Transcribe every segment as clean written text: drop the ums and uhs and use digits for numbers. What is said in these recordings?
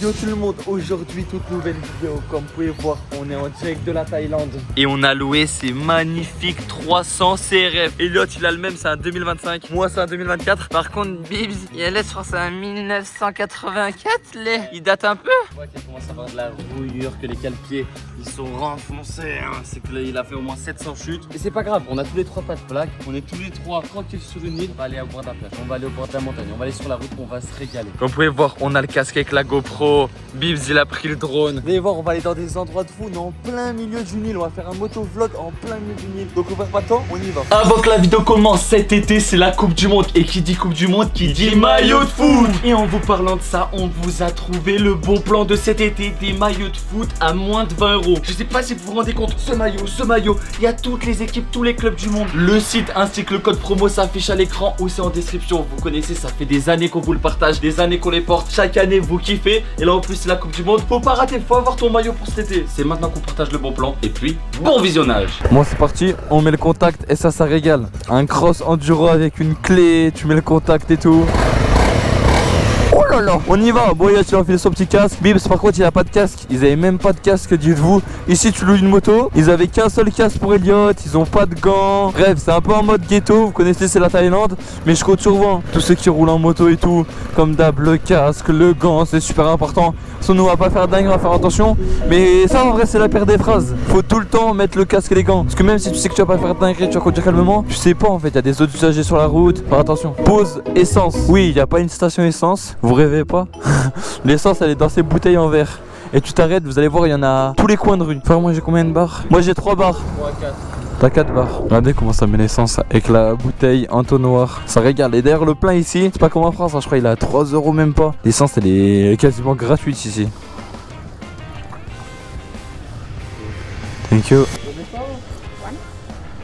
Yo tout le monde, aujourd'hui toute nouvelle vidéo. Comme vous pouvez voir, on est en direct de la Thaïlande. Et on a loué ces magnifiques 300 CRF. Elliot il a le même, c'est un 2025. Moi c'est un 2024. Par contre Bibs, il a je crois c'est un 1984 les. Il date un peu. Je vois qu'il commence à avoir de la rouillure, que les cale-pieds ils sont renfoncés hein. C'est qu'il a fait au moins 700 chutes. Et c'est pas grave, on a tous les trois pas de plaque. On est tous les trois tranquilles sur une île. On va aller au bord de la plage, on va aller au bord de la montagne, on va aller sur la route, on va se régaler. Comme vous pouvez voir, on a le casque avec la GoPro. Bibs il a pris le drone. Vous allez voir, on va aller dans des endroits de fou, on est en plein milieu d'une île. On va faire un motovlog en plein milieu d'une île. Donc on perd pas de temps, on y va. Avant que la vidéo commence, cet été c'est la Coupe du Monde. Et qui dit Coupe du Monde, qui dit maillot de foot. Et en vous parlant de ça, on vous a trouvé le bon plan de cet été. Des maillots de foot à moins de 20 €. Je sais pas si vous vous rendez compte, ce maillot, il y a toutes les équipes, tous les clubs du monde. Le site ainsi que le code promo s'affiche à l'écran ou c'est en description. Vous connaissez, ça fait des années qu'on vous le partage, des années qu'on les porte. Chaque année vous kiffez. Et là en plus c'est la Coupe du Monde. Faut pas rater, faut avoir ton maillot pour cet été. C'est maintenant qu'on partage le bon plan. Et puis, bon visionnage. Bon c'est parti, on met le contact et ça régale. Un cross enduro avec une clé, tu mets le contact et tout. Oh là là, on y va. Bon, il a enfilé son petit casque. Bibs par contre il a pas de casque. Ils avaient même pas de casque, dites-vous. Ici tu loues une moto. Ils avaient qu'un seul casque pour Elliot. Ils ont pas de gants. Bref, c'est un peu en mode ghetto. Vous connaissez, c'est la Thaïlande. Mais je compte sur vous hein. Tous ceux qui roulent en moto et tout. Comme d'hab, le casque, le gant, c'est super important. Sinon on va pas faire dingue, on va faire attention. Mais ça en vrai c'est la paire des phrases. Faut tout le temps mettre le casque et les gants. Parce que même si tu sais que tu vas pas faire dingue, tu vas conduire calmement. Tu sais pas en fait, il y a des autres usagers sur la route. Faire attention. Pause essence. Oui, il n'y a pas une station essence. Vous rêvez pas. L'essence elle est dans ces bouteilles en verre. Et tu t'arrêtes, vous allez voir, il y en a tous les coins de rue. Enfin, moi j'ai combien de barres? Moi j'ai 3 barres. 3 4. T'as 4 barres. Regardez comment ça met l'essence avec la bouteille entonnoir. Ça régale. Et d'ailleurs le plein ici, c'est pas comme en France, hein, je crois il est à 3 € même pas. L'essence elle est quasiment gratuite ici. Thank you.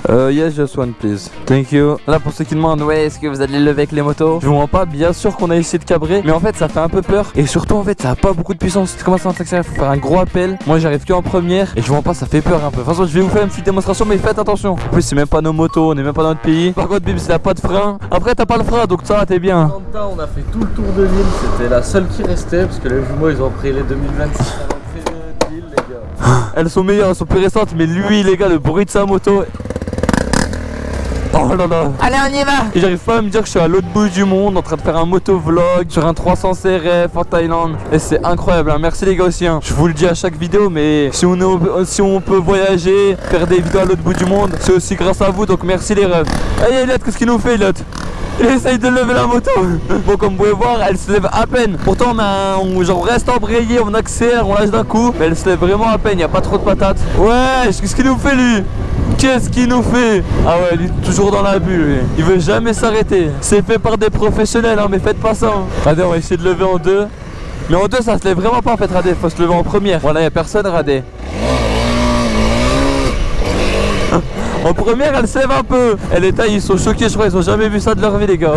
Yes, just one please. Thank you. Là pour ceux qui demandent, ouais, est-ce que vous allez lever avec les motos? Je vous mens pas, bien sûr qu'on a essayé de cabrer, mais en fait ça fait un peu peur. Et surtout en fait ça a pas beaucoup de puissance. Tu commences à accélérer, faut faire un gros appel. Moi j'arrive que en première et je vous mens pas, ça fait peur un peu. De toute façon je vais vous faire une petite démonstration, mais faites attention. En plus c'est même pas nos motos, on est même pas dans notre pays. Par contre Bibs il a pas de frein. Après t'as pas le frein donc ça t'es bien. On a fait tout le tour de l'île, c'était la seule qui restait parce que les jumeaux ils ont pris les 2026 à l'entrée de l'île les gars. Elles sont meilleures, elles sont plus récentes, mais lui les gars, le bruit de sa moto. Oh là là. Allez on y va. Et j'arrive pas à me dire que je suis à l'autre bout du monde en train de faire un motovlog sur un 300 CRF en Thaïlande. Et c'est incroyable hein. Merci les gars aussi hein. Je vous le dis à chaque vidéo, mais si on peut voyager, faire des vidéos à l'autre bout du monde, c'est aussi grâce à vous, donc merci les rêves. Hey Elliot, qu'est-ce qu'il nous fait Elliot? Il essaye de lever la moto. Bon comme vous pouvez voir, elle se lève à peine. Pourtant on reste embrayé, on accélère, on lâche d'un coup, mais elle se lève vraiment à peine, y a pas trop de patates. Ouais, qu'est-ce qu'il nous fait lui? Qu'est-ce qu'il nous fait? Ah ouais, il est toujours dans la bulle lui. Il veut jamais s'arrêter. C'est fait par des professionnels hein, mais faites pas ça hein. Radé, on va essayer de lever en deux. Mais en deux ça se lève vraiment pas en fait Radé, faut se lever en première. Voilà, y a personne Radé. En première elle se lève un peu. Et les tailles ils sont choqués, je crois, ils ont jamais vu ça de leur vie les gars.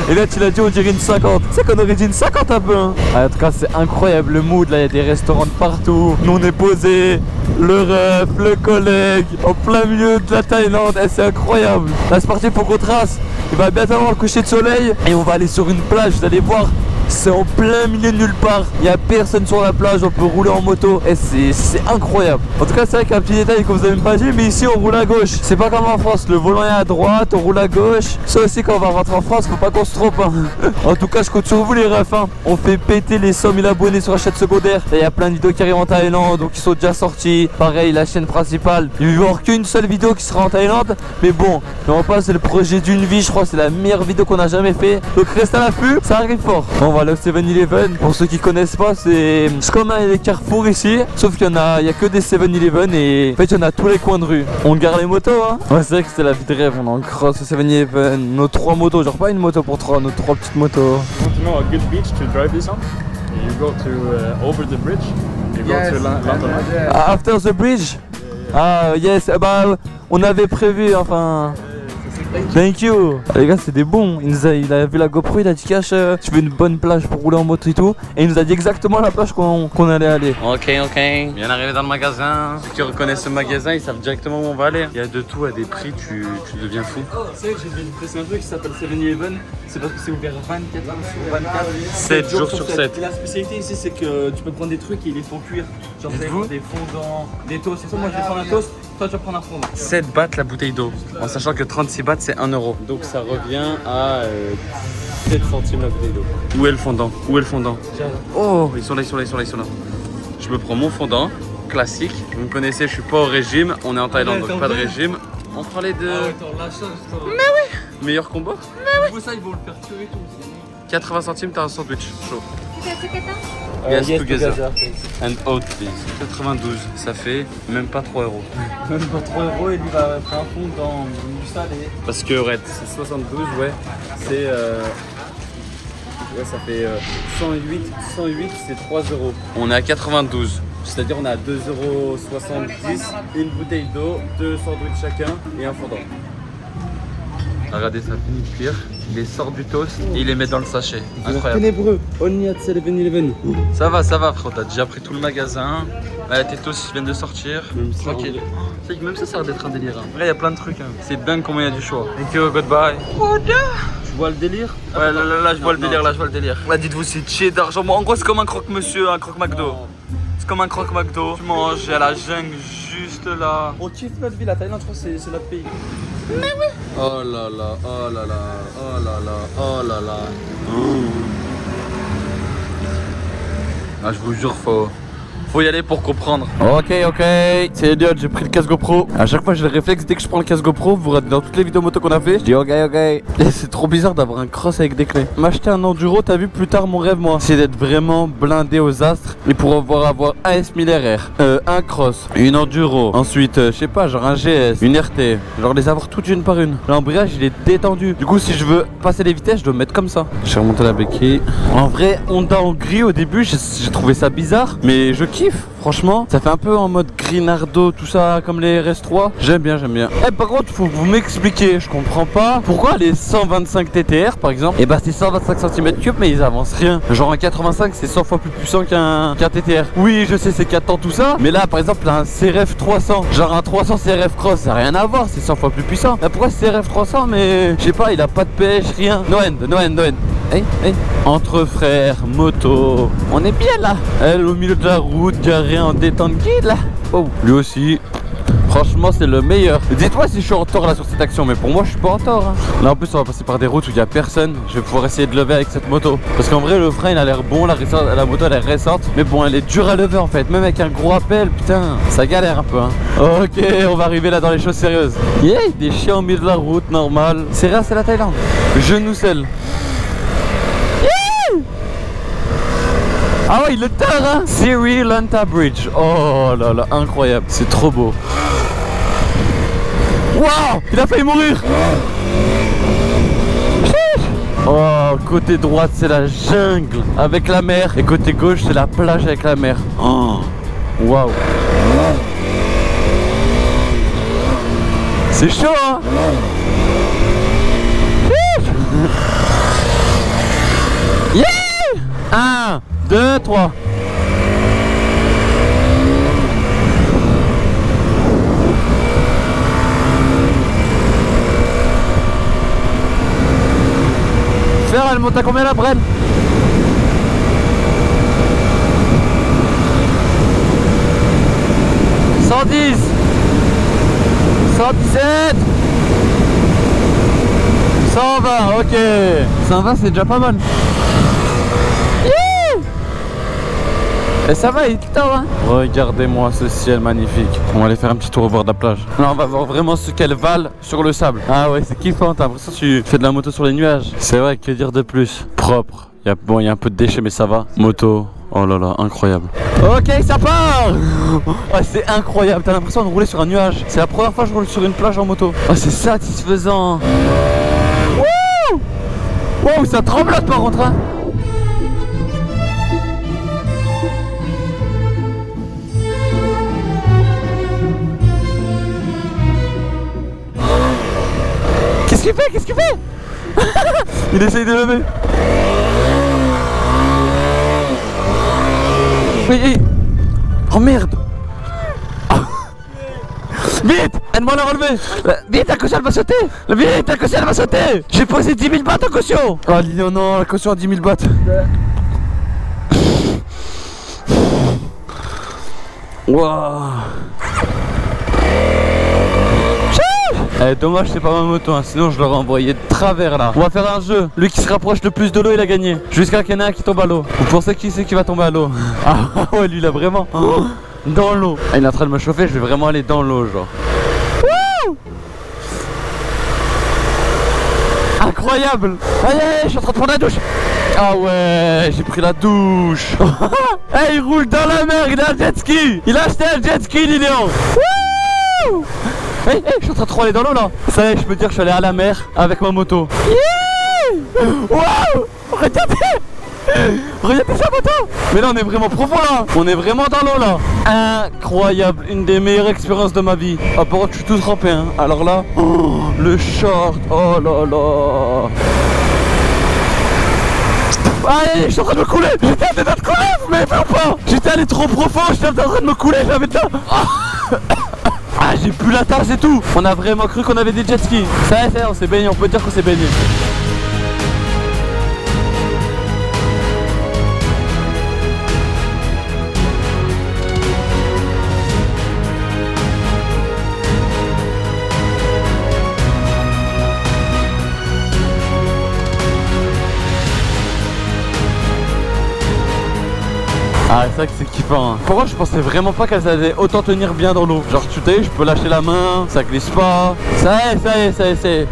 Et là tu l'as dit on dirait une 50. Tu sais qu'on aurait dit une 50 un peu hein. En tout cas c'est incroyable le mood là, il y a des restaurants de partout. Nous on est posé, le ref, le collègue, en plein milieu de la Thaïlande. Et c'est incroyable. Là c'est parti, faut qu'on trace. Il va bientôt avoir le coucher de soleil. Et on va aller sur une plage, vous allez voir. C'est en plein milieu de nulle part. Il n'y a personne sur la plage, on peut rouler en moto. Et c'est incroyable. En tout cas c'est vrai qu'un petit détail que vous avez même pas dit, mais ici on roule à gauche. C'est pas comme en France, le volant est à droite, on roule à gauche. Ça aussi quand on va rentrer en France, faut pas qu'on se trompe hein. En tout cas je compte sur vous les refs hein. On fait péter les 100 000 abonnés sur la chaîne secondaire. Il y a plein de vidéos qui arrivent en Thaïlande, donc qui sont déjà sorties. Pareil la chaîne principale, il va y avoir qu'une seule vidéo qui sera en Thaïlande. Mais bon, on passe, c'est le projet d'une vie, je crois c'est la meilleure vidéo qu'on a jamais fait. Donc restez à l'affût, ça arrive fort. On va aller au 7-Eleven. Pour ceux qui connaissent pas, c'est comme les carrefours ici, sauf qu'il y a que des 7-Eleven et en fait il y en a tous les coins de rue. On gare les motos hein. Ouais c'est vrai que c'était la vie de rêve, on en cross au 7-Eleven, nos 3 motos, genre pas une moto pour 3, nos 3 petites motos. You want to know a good beach to drive this on? You go to over the bridge. You go to London. After the bridge? Ah yes, bah on avait prévu enfin. Thank you. Les gars, c'est des bons. Il a vu la GoPro, il a dit Cash, tu veux une bonne plage pour rouler en moto et tout. Et il nous a dit exactement la plage qu'on allait aller. Ok. Bien arrivé dans le magasin. Ceux qui reconnaissent ce magasin, ils savent directement où on va aller. Il y a de tout à des prix, tu deviens fou. Oh, c'est vrai que j'ai vu presser un truc qui s'appelle 7-Eleven. C'est parce que c'est ouvert 24 heures sur 24. 7 jours sur 7. Et la spécialité ici, c'est que tu peux prendre des trucs et ils les font cuire. Genre des fondants, des toasts. C'est ça, moi je vais prendre un toast, toi tu vas prendre un fondant. 7 bahts la bouteille d'eau. En sachant que 36 bahts c'est 1 euro. Donc ça revient à 7 centimes la bouteille d'eau. Où est le fondant? Oh, ils sont là. Je me prends mon fondant classique. Vous me connaissez, je suis pas au régime. On est en Thaïlande donc pas de régime. On parlait de. Ah ouais, attends, la charge. Meilleur combo? Ça, ils vont le faire cuire et tout. 80 centimes, t'as un sandwich chaud. Yes, together. And oat, please. 92, ça fait même pas 3 euros. Même pas 3 euros et lui va faire un fond dans du salé. Parce que Red, c'est 72, ouais. C'est. Ouais, ça fait 108, c'est 3 euros. On est à 92. C'est-à-dire on est à 2,70 euros, une bouteille d'eau, 2 sandwichs chacun et un fondant. Regardez, ça finit de cuire. Il les sort du toast et il les met dans le sachet. Incroyable. Ténébreux, only at 7-Eleven. Ça va frérot, t'as déjà pris tout le magasin. Là, tes toasts viennent de sortir. Tranquille. C'est que même ça a l'air d'être un délire. Là, il y a plein de trucs. Hein. C'est dingue comment il y a du choix. Thank you, goodbye. Tu vois le délire? Ouais, là, je vois le délire, Là, dites-vous, c'est cheddar. Genre, en gros, c'est comme un croque-monsieur, un croque-McDo. C'est comme un croque-McDo. Tu manges, il y a la jungle juste là. On kiffe notre vie, la Thaïlande, je crois que c'est notre pays. Oh là là. Ah, je vous jure, faut y aller pour comprendre. Ok, c'est idiot, j'ai pris le casque GoPro. À chaque fois, j'ai le réflexe, dès que je prends le casque GoPro, vous regardez dans toutes les vidéos moto qu'on a fait, je dis ok. Et c'est trop bizarre d'avoir un cross avec des clés. M'acheter un enduro, t'as vu plus tard mon rêve, moi, c'est d'être vraiment blindé aux astres et pour avoir un S1000 RR, un cross, une enduro, ensuite, je sais pas, genre un GS, une RT, genre les avoir toutes une par une. L'embrayage, il est détendu. Du coup, si je veux passer les vitesses, je dois me mettre comme ça. J'ai remonté la béquille. En vrai, Honda en gris au début, j'ai trouvé ça bizarre, mais je kiffe. Franchement, ça fait un peu en mode Grinardo, tout ça, comme les RS3. J'aime bien. Eh, par contre, faut que vous m'expliquiez, je comprends pas pourquoi les 125 TTR, par exemple, et bah c'est 125 cm3, mais ils avancent rien. Genre un 85, c'est 100 fois plus puissant qu'un TTR. Oui, je sais, c'est 4 ans tout ça, mais là, par exemple, un CRF 300, genre un 300 CRF Cross, ça n'a rien à voir, c'est 100 fois plus puissant. Là, pourquoi CRF 300, mais je sais pas, il a pas de pêche, rien. Noël. Hey. Entre frères, moto, on est bien là. Elle au milieu de la route, garé en détente guide là. Oh, lui aussi. Franchement, c'est le meilleur. Dites-moi si je suis en tort là sur cette action, mais pour moi, je suis pas en tort. Hein. Là, en plus, on va passer par des routes où il y a personne. Je vais pouvoir essayer de lever avec cette moto. Parce qu'en vrai, le frein, il a l'air bon. La moto, elle est récente. Mais bon, elle est dure à lever en fait. Même avec un gros appel, putain, ça galère un peu. Hein. Ok, on va arriver là dans les choses sérieuses. Yeah, des chiens au milieu de la route, normal. C'est rare, c'est la Thaïlande. Genou-selle. Ah ouais, il le tard, hein. Sri Lanka Bridge. Oh là là, incroyable. C'est trop beau. Waouh, il a failli mourir. Oh, côté droite, c'est la jungle avec la mer. Et côté gauche, c'est la plage avec la mer. Oh, waouh. C'est chaud, hein. 1, 2, 3. Faire, elle monte à combien la Bren? 110, 117, 120, ok. 120 c'est déjà pas mal. Et ça va, il est tard, hein. Regardez-moi ce ciel magnifique. On va aller faire un petit tour au bord de la plage. Là, on va voir vraiment ce qu'elle vale sur le sable. Ah ouais, c'est kiffant. T'as l'impression que tu fais de la moto sur les nuages. C'est vrai, que dire de plus? Propre. Bon, il y a un peu de déchets, mais ça va. Moto. Oh là là, incroyable. Ok, ça part. Oh, c'est incroyable. T'as l'impression de rouler sur un nuage. C'est la première fois que je roule sur une plage en moto. Oh, c'est satisfaisant. Wouh! Wow, ça tremblote par contre, hein. Qu'est-ce qu'il Il essaye de lever. Oui. Oh merde. Vite, aide-moi à la relever. Vite, la caution elle va sauter. Vite, la caution elle va sauter. J'ai posé 10 000 bahts en caution. Oh non, la caution à 10 000 bahts. Waouh. Dommage c'est pas ma moto hein, sinon je l'aurais envoyé de travers là. On va faire un jeu, lui qui se rapproche le plus de l'eau il a gagné. Jusqu'à qu'il y en ait un qui tombe à l'eau. Vous pensez qui c'est qui va tomber à l'eau? Ah ouais lui il a vraiment dans l'eau. Il est en train de me chauffer, je vais vraiment aller dans l'eau genre. Wouh. Incroyable. Allez, je suis en train de prendre la douche. Ah ouais, j'ai pris la douche. Hey, il roule dans la mer, il a un jet ski. Il a acheté un jet ski Lilian. Hey, je suis en train de trop aller dans l'eau là. Ça y est, je peux dire que je suis allé à la mer avec ma moto. Waouh. Regardez. Regardez sa moto. Mais là on est vraiment profond là. On est vraiment dans l'eau là. Incroyable, une des meilleures expériences de ma vie. À part que je suis tout trempé hein. Alors là, le short. Oh là là. Allez, je suis en train de me couler. J'étais en train de me couler, vous m'avez fait ou pas? J'étais allé trop profond, j'étais en train de me couler, j'avais ça. Ah, j'ai plus la tasse et tout. On a vraiment cru qu'on avait des jet skis. Ça y est, on s'est baigné, on peut dire qu'on s'est baigné. Ah c'est vrai que c'est kiffant hein. Pourquoi je pensais vraiment pas qu'elles allaient autant tenir bien dans l'eau. Genre tu sais, je peux lâcher la main, ça glisse pas. Ça y est.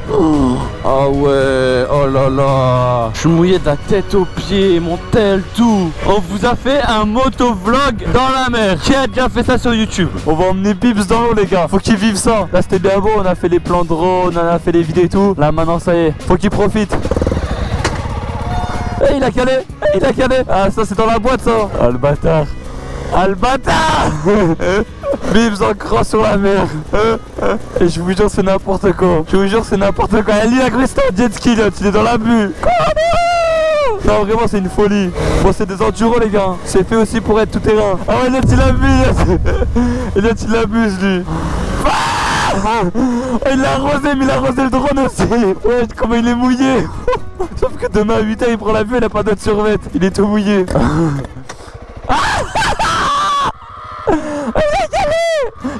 Ah ouais, oh là là. Je suis mouillé de la tête aux pieds, mon tel tout. On vous a fait un motovlog dans la mer. Qui a déjà fait ça sur YouTube? On va emmener Pips dans l'eau les gars. Faut qu'ils vivent ça. Là c'était bien beau, on a fait les plans drone, on a fait les vidéos et tout. Là maintenant ça y est, faut qu'ils profitent. Il a calé. Ah ça c'est dans la boîte ça. Ah le bâtard. Bibs en croix sur la mer. Et je vous jure c'est n'importe quoi. Et lui a Christo jet ski là, il est dans la bulle. Non vraiment c'est une folie. Bon c'est des enduros les gars. C'est fait aussi pour être tout terrain. Ah ouais là il abuse. Et là il abuse lui. Il l'a arrosé, mais il a arrosé le drone aussi. Ouais, comment il est mouillé. Sauf que demain à 8h il prend l'avion, il a pas d'autre survêt. Il est tout mouillé.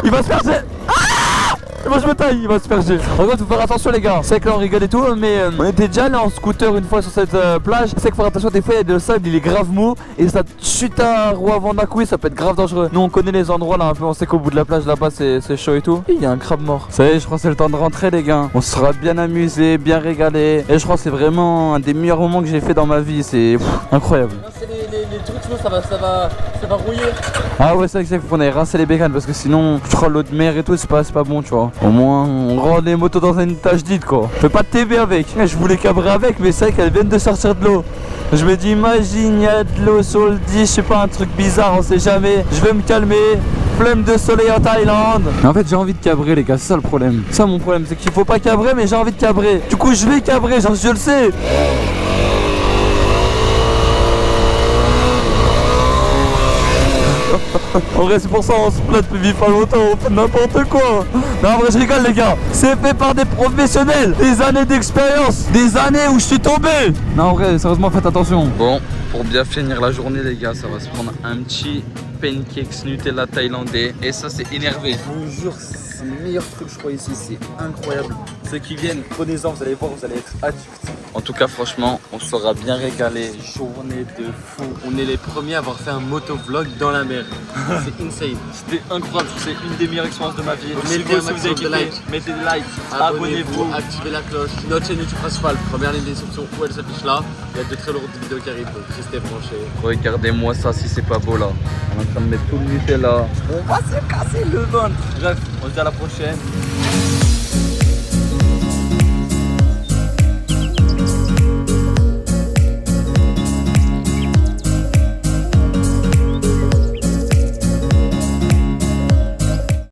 Il va se faire. Moi je me taille, il va se faire chier. En gros, faut faire attention les gars. C'est que là on rigole et tout, mais on était déjà allé en scooter une fois sur cette plage. C'est qu'il faut faire attention, des fois il y a de sable, il est grave mou et ça chute un roue avant d'un coup et ça peut être grave dangereux. Nous on connaît les endroits là un peu, on sait qu'au bout de la plage là-bas c'est chaud et tout. Et il y a un crabe mort. Ça y est, je crois que c'est le temps de rentrer les gars. On sera bien amusé, bien régalé. Et je crois que c'est vraiment un des meilleurs moments que j'ai fait dans ma vie. C'est incroyable. C'est les trucs, sinon ça va rouiller. Ah ouais, c'est vrai qu'il faut qu'on aille rincer les bécanes parce que sinon je crois l'eau de mer et tout c'est pas bon tu vois. Au moins on rend les motos dans une tâche dite quoi. Je fais pas de TV avec. Je voulais cabrer avec mais c'est vrai qu'elles viennent de sortir de l'eau. Je me dis imagine y a de l'eau sur le 10, je sais pas un truc bizarre, on sait jamais. Je vais me calmer. Flemme de soleil en Thaïlande. Mais en fait j'ai envie de cabrer les gars, c'est ça le problème. Ça mon problème c'est qu'il faut pas cabrer mais j'ai envie de cabrer. Du coup je vais cabrer, genre je le sais. En vrai c'est pour ça on se plaint depuis pas longtemps, on fait n'importe quoi. Non en vrai je rigole les gars. C'est fait par des professionnels. Des années d'expérience. Des années où je suis tombé. Non en vrai sérieusement faites attention. Bon, pour bien finir la journée les gars, ça va se prendre un petit pancakes Nutella thaïlandais. Et ça c'est énervé. Je vous jure, c'est le meilleur truc je crois ici, c'est incroyable. Ceux qui viennent, prenez-en, vous allez voir, vous allez être addicts. En tout cas franchement, on sera bien régalé. Journée de fou. On est les premiers à avoir fait un motovlog dans la mer. C'est insane. C'était incroyable, c'est une des meilleures expériences de ma vie. Mettez un maximum de likes. Mettez des likes, abonnez-vous, activez la cloche. Notre chaîne YouTube principale, première ligne de description où elle s'affiche là. Il y a de très lourdes vidéos qui arrivent, donc restez branchés. Regardez-moi ça si c'est pas beau là. On est en train de mettre tout le Nutella. On va se casser le ventre. Bref, on se dit à la prochaine.